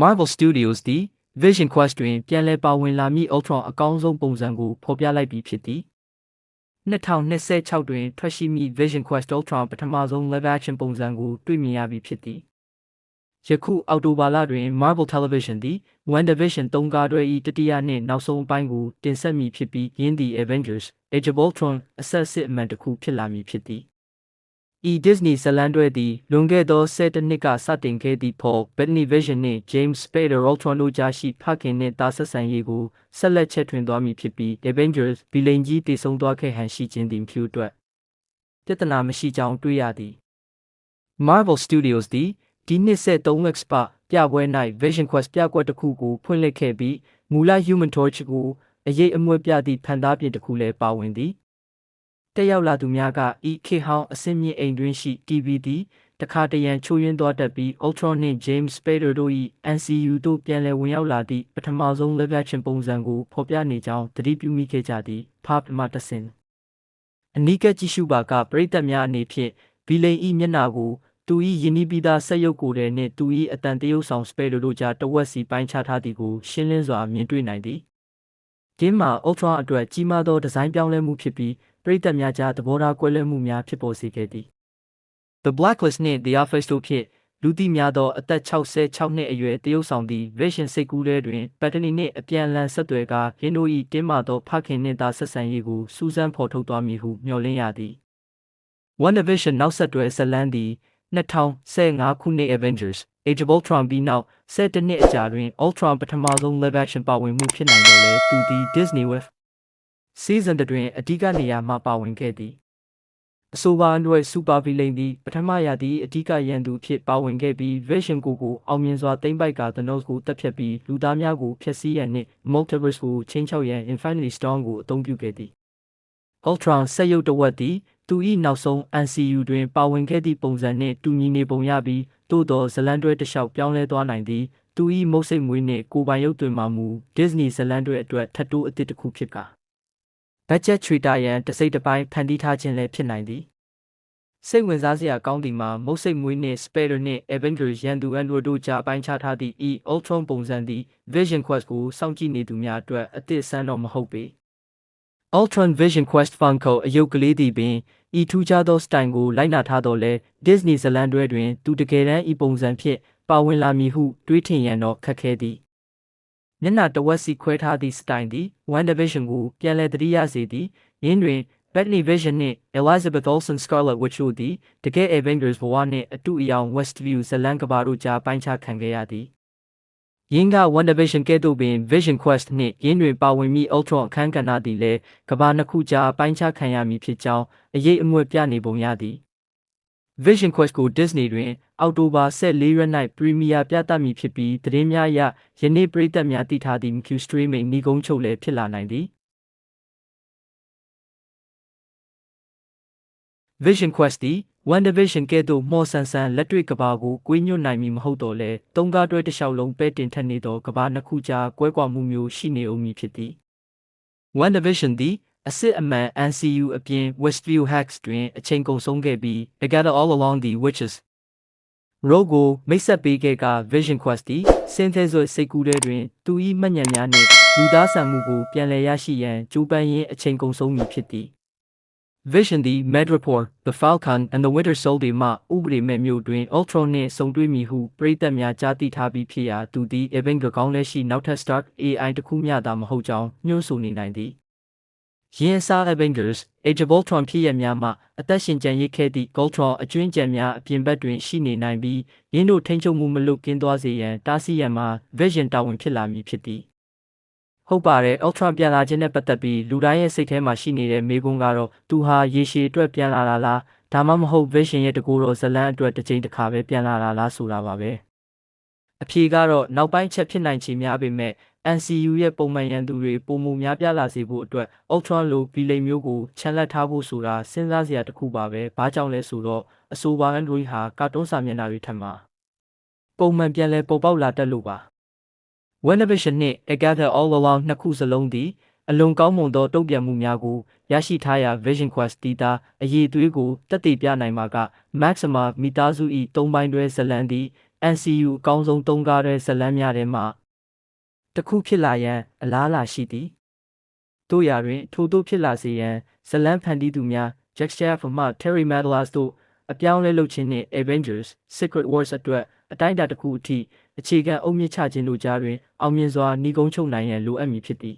Marvel Studios သည် Vision Quest တွင်ပြန်လည်ပါဝင်လာမည့် Ultron အကောင်းဆုံးပုံစံကိုဖော်ပြလိုက်ပြီးဖြစ်သည်2026တွင်ထွက်ရှိမည့် Vision Quest Ultron ပထမဆုံး Live Action ပုံစံကိုတွေ့မြင်ရပြီဖြစ်သည်ယခုအောက်တိုဘာလတွင် Marvel Television သည် WandaVision 3 ကားတွဲ၏တတိယနှင့်နောက်ဆုံးအပိုင်းကိုတင်ဆက်မည်ဖြစ်ပြီးယင်းသည် Avengers Age of Ultron အဆက်စစ်အမှန်တစ်ခုဖြစ်လာမည်ဖြစ်သည်ဤ Disney ဇာတ်လမ်းတွဲသည်လွန်ခဲ့သော10နှစ်ကစတင်ခဲ့သည့် Paul Bettany Vision နှင့် James Spader Ultron တို့ကြားရှိဖခင်နှင့်သားဆက်ဆံရေးကိုဆက်လက်ချဲ့ထွင်သွားမည်ဖြစ်ပြီး Avengers ဗီလိန်ကြီးတည်ဆုံသွားခဲ့ဟန်ရှိခြင်းသည်ဖြူအတွက်ပြဿနာမရှိကြောင်းတွေ့ရသည် Marvel Studios သည်ဒီနှစ်3 Expo ပြပွဲ၌ Vision Quest ပြကွက်တစ်ခုကိုဖွင့်လှစ်ခဲ့ပြီးမူလ Human Torch ကိုအရေးအမွေပြသည့်ဖန်သားပြင်တစ်ခုလည်းပါဝင်သည်တက်ရောက်လာသူများကဤခေဟောင်းအစင်းမြင့်အိမ်တွင်ရှိ TV သည်တခါတရံချိုးယွင်းသွားတတ်ပြီး Ultron နှင့် James Spader တို့၏ MCU တို့ပြန်လည်ဝင်ရောက်လာသည့်ပထမဆုံး Live Action ပုံစံကိုဖော်ပြနေကြောင်းသတိပြုမိခဲ့ကြသည်ဖားမှတဆင်အနီးကပ်ကြည့်ရှုပါကပရိသတ်များအနေဖြင့်ဗီလိန်၏မျက်နှာကိုသူ၏ယဉ်နီးပြီးသားဆက်ရုပ်ကိုယ်ထဲနှင့်သူ၏အတန်တရုပ်ဆောင် Spader တို့ကြားတဝက်စီပိုင်းခြားထားသည်ကိုရှင်းလင်းစွာမြင်တွေ့နိုင်သည်ဒီမှာ Ultron အတွက်ကြီးမားသောဒီဇိုင်းပြောင်းလဲမှုဖြစ်ပြီးပရိသတ်များကြားသဘောထားကွဲလွဲမှုများဖြစ်ပေါ်စေခဲ့သည် The Blacklist နှင့် The Office တို့ဖြင့်လူသိများသောအသက်66နှစ်အရွယ်တရုပ်ဆောင်သည့် Vision စိတ်ကူးထဲတွင် Bettany နှင့်အပြန်အလှန်ဆက်သွယ်ကာယင်းတို့၏တင်းမာသောဖခင်နှင့်သားဆက်ဆံရေးကိုစူးစမ်းဖော်ထုတ်သွားမည်ဟုမျှော်လင့်ရသည် WandaVision နောက်ဆက်တွဲဇာတ်လမ်းသည်2015ခုနှစ် Avengers Age of Ultron ပြီးနောက်17နှစ်အကြာတွင် Ultron ပထမဆုံး Live Action ပါဝင်မှုဖြစ်နိုင်တော့လဲသူသည် Disney with Season တွင်အဓိကနေရာမှပါဝင်ခဲ့သည်အဆိုပါအတွက် Super Villain သည်ပထမရာသီအဓိကရန်သူဖြစ်ပါဝင်ခဲ့ပြီး Vision ကိုအောင်မြင်စွာသိမ်းပိုက်က Thanos ကိုတပ်ဖြတ်ပြီးလူသားများကိုဖျက်ဆီးရန်နှင့် Multiverse ကိုချိန်ချောက်ရန် Infinity Stone ကိုအသုံးပြုခဲ့သည် Ultron ဆက်ရုပ်တစ်ဝက်သည်သူ၏နောက်ဆုံး MCU တွင်ပါဝင်ခဲ့သည့်ပုံစံနှင့်တူညီနေပုံရပြီးသို့သောဇလန်တွဲတစ်လျှောက်ပြောင်းလဲသွားနိုင်သည်သူ၏မုတ်စိတ်မွေးနှင့်ကိုယ်ပိုင်ရုပ်သွင်းမှမူ Disney ဇလန်တွဲအတွက်ထပ်တိုးအသစ်တစ်ခုဖြစ်ကာ Budget ချွေတာရန်တစ်စိတ်တစ်ပိုင်းဖန်တီးထားခြင်းလည်းဖြစ်နိုင်သည်စိတ်ဝင်စားစရာကောင်းသည်မှာမုတ်စိတ်မွေးနှင့် Spader နှင့် Avengers ရန်သူ Android တို့ကြားပိုင်းခြားထားသည့် Ultron ပုံစံသည် Vision Quest ကိုစောင့်ကြည့်နေသူများအတွက်အသစ်ဆန်းတော့မဟုတ်ပေ Ultron Vision Quest Funko အယုတ်ကလေးသည်ပင်ဤထူးခြားသောစတိုင်ကိုလိုက်နာထားတော့လဲ Disney ဇာတ်လမ်းတွဲတွင်သူတကယ်တမ်းဤပုံစံဖြင့်ပါဝင်လာမည်ဟုတွေးထင်ရန်တော့ခက်ခဲသည်မျက်နှာတဝက်စီခွဲထားသည့်စတိုင်သည် WandaVision ကိုပြန်လည်သတိရစေသည်ယင်းတွင် Bettany Vision နှင့် Elizabeth Olsen Scarlet Witch တို့သည်တကယ် Avengers ဘဝနှင့်အတူအယောင် Westview ဇာတ်လမ်းကမ္ဘာတို့ကြားပိုင်းခြားခံခဲ့ရသည်ယင်းက WandaVision ကဲ့သို့ပင် Vision Quest နှင့်ယင်းတွင်ပါဝင်မည့် Ultron အခန်းကဏ္ဍသည်လည်းကမ္ဘာနှစ်ခုကြားပိုင်းခြားခံရမည်ဖြစ်ကြောင်းအရေးအမွေပြနေပုံရသည် Vision Quest ကို Disney တွင်အောက်တိုဘာ14ရက်၌ပရီမီယာပြသမည်ဖြစ်ပြီးသတင်းများအရယနေ့ပရိသတ်များသိထားသည့် MQ Streaming နီးကုန်းချုပ်လည်းဖြစ်လာနိုင်သည် Vision Quest သည် WandaVision ကဲ့သို့မော်ဆန်ဆန်လက်တွေ့ကမ္ဘာကိုကွေးညွတ်နိုင်မည်မဟုတ်တော့လဲသုံးကားတွဲတစ်လျှောက်လုံးပဲတင်ထက်နေသောကမ္ဘာနှစ်ခုကြားကွဲကွာမှုမျိုးရှိနေဦးမည်ဖြစ်သည် WandaVision သည်အစစ်အမှန် MCU အပြင် Westview Hacks တွင်အချိန်ကုန်ဆုံးခဲ့ပြီး Together All Along the Witches Rogue ကိုမိတ်ဆက်ပေးခဲ့က Vision Quest သည်စင်သေးစွဲစိတ်ကူးထဲတွင်သူ၏မှတ်ဉာဏ်များနှင့်လူသားဆန်မှုကိုပြန်လည်ရရှိရန်ကြိုးပမ်းရင်းအချိန်ကုန်ဆုံးမည်ဖြစ်သည် Vision သည် Madripoor, The Falcon and the Winter Soldier မှဥပဒေမဲ့မျိုးတွင် Ultron နှင့်ဆုံတွေ့မည်ဟုပရိသတ်များကြားသိထားပြီးဖြစ်ရာသူသည် Avenger ကောင်းလက်ရှိနောက်ထပ် Stark AI တစ်ခုမျှသာမဟုတ်ကြောင်းညွှန်းဆိုနေနိုင်သည်ယင်းအစား Avengers Age of Ultron ဖြစ်ရများမှအသက်ရှင်ကျန်ရစ်ခဲ့သည့် Ultron အကျွင်းကြံများအပြင်ဘက်တွင်ရှိနေနိုင်ပြီးယင်းတို့ထိန်းချုပ်မှုမလွတ်ကင်းသွားစေရန်တားဆီးရန်မှာ Vision တာဝန်ဖြစ်လာမည်ဖြစ်သည်ဟုတ်ပါတယ် Ultron ပြန်လာခြင်းနဲ့ပတ်သက်ပြီးလူတိုင်းရဲ့စိတ်ထဲမှာရှိနေတဲ့မေးခွန်းကတော့သူဟာရေရှည်အတွက်ပြန်လာတာလားဒါမှမဟုတ် Vision ရဲ့တကူတော်ဇလန်းအတွက်တစ်ချိန်တစ်ခါပဲပြန်လာတာလားဆိုတာပါပဲအဖြေကတော့နောက်ပိုင်းချက်ဖြစ်နိုင်ချေများပေမဲ့ MCU ရဲ့ပုံမှန်ရန်သူတွေပုံမှုများပြလာစေဖို့အတွက် Ultron လိုဗီလိန်မျိုးကိုချန်လက်ထားဖို့ဆိုတာစဉ်းစားစရာတစ်ခုပါပဲဘာကြောင့်လဲဆိုတော့အဆိုပါ Android ဟာကာတွန်းစာမျက်နှာတွေထက်မှာ ပုံမှန်ပြန်လည်ပေါ်ပေါက်လာတတ်လို့ပါ WandaVision နှင့် Agatha All Along နှစ်ခုစလုံးသည်အလွန်ကောင်းမွန်သောတုံ့ပြန်မှုများကိုရရှိထားရာ Vision Quest တီတာအရေးအသွေးကိုတက်တည်ပြနိုင်မှာက Maxima မိသားစု၏၃ပိုင်းတွဲဇာတ်လမ်းသည် MCU အကောင်းဆုံး၃ကားတွဲဇာတ်လမ်းများထဲမှတစ်ခုဖြစ်လာရန်အလားအလာရှိသည်တို့ရာတွင်ထိုသို့ဖြစ်လာစေရန်ဇာတ်လမ်းဖန်တီးသူများ Jack Schafer မှ Terry Matalas တို့အပြောင်းလဲလုပ်ခြင်းနှင့် Avengers Secret Wars အတွက်အတိုင်းအတာတစ်ခုအထိအခြေခံအုတ်မြစ်ချခြင်းတို့ကြားတွင်အောင်မြင်စွာနှီးကုန်းချုပ်နိုင်ရန်လိုအပ်မည်ဖြစ်သည်